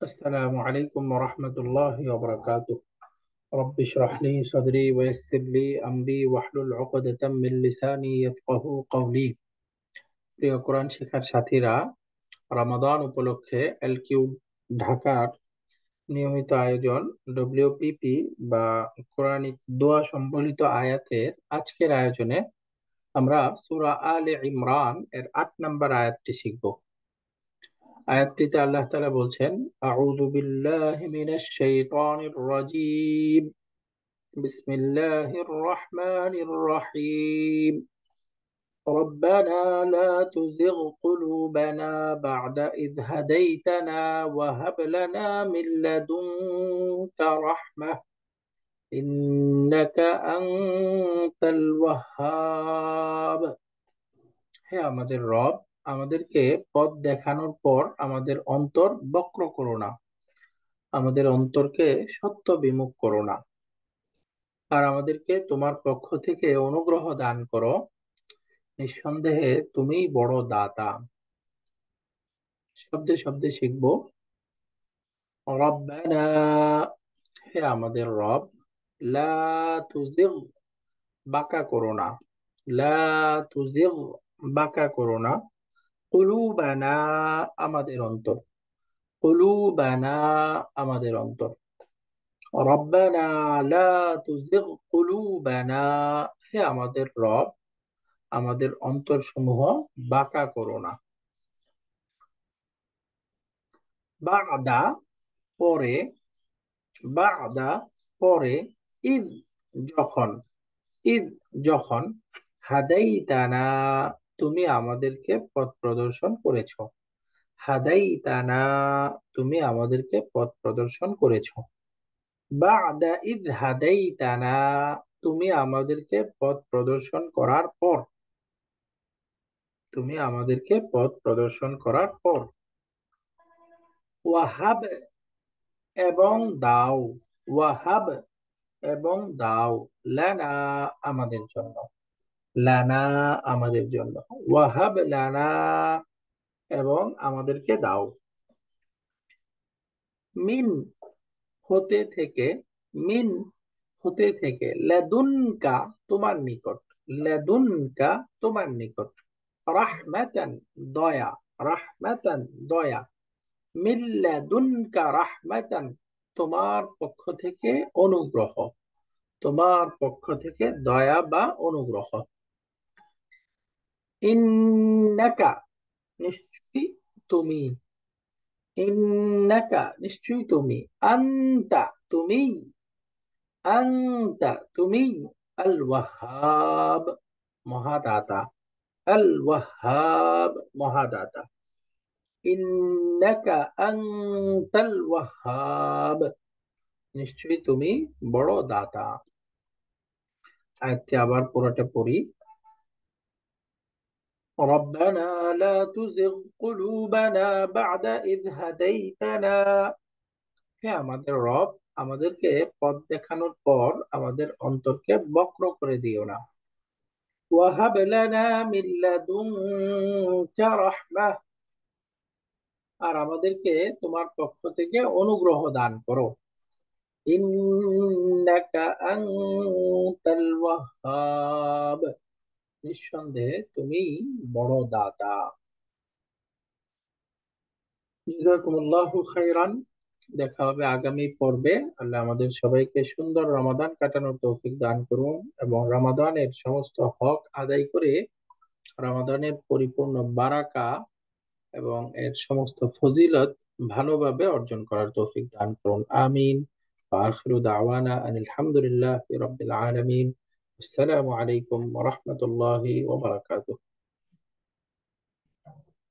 السلام عليكم ورحمة الله وبركاته. رب اشرح لي صدري ويسر لي أمري واحلل عقدة من لساني يفقه قولي. প্রিয় কোরআন শিক্ষার সাথীরা, রমাদান উপলক্ষে এলকিউ ঢাকার নিয়মিত আয়োজন ডব্লিউপিপি বা কোরআনিক দোয়া সম্বলিত আয়াতের আজকের আয়োজনে আমরা সূরা আলে ইমরান এর ৮ নম্বর আয়াতটি শিখব। আয়াতটিতে আল্লাহ তাআলা বলছেন, আউযু বিল্লাহি মিনাশ শাইতানির রাজীম, বিসমিল্লাহির রহমানির রহিম, ربنا لا تزغ قلوبنا بعد إذ هديتنا وهب لنا من لدنك رحمة إنك أنت الوهاب। হে আমাদের রব, আমাদেরকে পথ দেখানোর পর আমাদের অন্তর বক্র করো না, আমাদের অন্তরকে সত্য বিমুখ করো না, আর আমাদেরকে তোমার পক্ষ থেকে অনুগ্রহ দান করো। নিঃসন্দেহে তুমিই বড় দাতা। শব্দে শব্দে শিখবো। রব্বানা, হে আমাদের রব, লা তুজিগ, বাঁকা করো না, লা তুজিগ, বাঁকা করো না, কুলুবানা, আমাদের অন্তর, কুলুবানা, আমাদের অন্তর। রব্বানা লা তুজিগ কুলুবানা, হে আমাদের রব, আমাদের অন্তরসমূহ বাঁকা করো না। বাদা, পরে, বাদা, পরে, ঈদ, যখন, ঈদ, যখন, হাদাইতানা, তুমি আমাদেরকে পথ প্রদর্শন করেছো, হাদাইতানা, তুমি আমাদেরকে পথ প্রদর্শন করেছো। বাদা ঈদ হাদাইতানা, তুমি আমাদেরকে পথ প্রদর্শন করার পর, তুমি আমাদেরকে পথ প্রদর্শন করার পর। ওয়াহাব, এবং দাও, ওয়াহাব, এবং দাও, লানা, আমাদের জন্য, লানা, আমাদের জন্য, ওয়াহাব লানা, এবং আমাদেরকে দাও, মিন, হতে থেকে, মিন, হতে থেকে, লাদুনকা, তোমার নিকট, লাদুনকা, তোমার নিকট, রাহমাতান, দয়া, রাহমাতান, দয়া, মিল্লাদুনকা রাহমাতান, তোমার পক্ষ থেকে অনুগ্রহ, তোমার পক্ষ থেকে দয়া বা অনুগ্রহ। ইন্নাকা, নিশ্চয়ই তুমি, ইন্নাকা, নিশ্চয়ই তুমি, আনতা, তুমি, আনতা, তুমি, আল ওয়াহাব, মহাদাতা, আল ওয়াহাব, মহাদাতা। ইন্নাকা আনতাল ওয়াহাব, নিশ্চয়ই তুমি বড় দাতা। আয়াতটি আবার পুরোটা পড়ি। ربنا لا تزغ قلوبنا بعد إذ هديتنا, হে আমাদের রব, আমাদেরকে পথ দেখানোর পর আমাদের অন্তরকে বক্র করে দিও না। ওয়াহাব লানা মিন লাদুনকা রাহমাহ, আর আমাদেরকে তোমার পক্ষ থেকে অনুগ্রহ দান করো। ইন্নাকা আনতাল ওয়াহ্হাব, নিঃসন্দেহে তুমি বড় দাতা। জাযাকুমুল্লাহু খাইরান। দেখা হবে আগামী পর্বে। আল্লাহ আমাদের সবাইকে সুন্দর রমাদান কাটানোর তৌফিক দান করুন এবং রমাদানের সমস্ত হক আদায় করে রমাদানের পরিপূর্ণ বারাকা এবং এর সমস্ত ফজিলত ভালোভাবে অর্জন করার তৌফিক দান করুন। আমিন। আখিরু দাওয়ানা আনিল হামদুলিল্লাহি রাব্বিল আলামিন। আসসালামু আলাইকুম ওয়া রাহমাতুল্লাহি ওয়া বারাকাতুহু।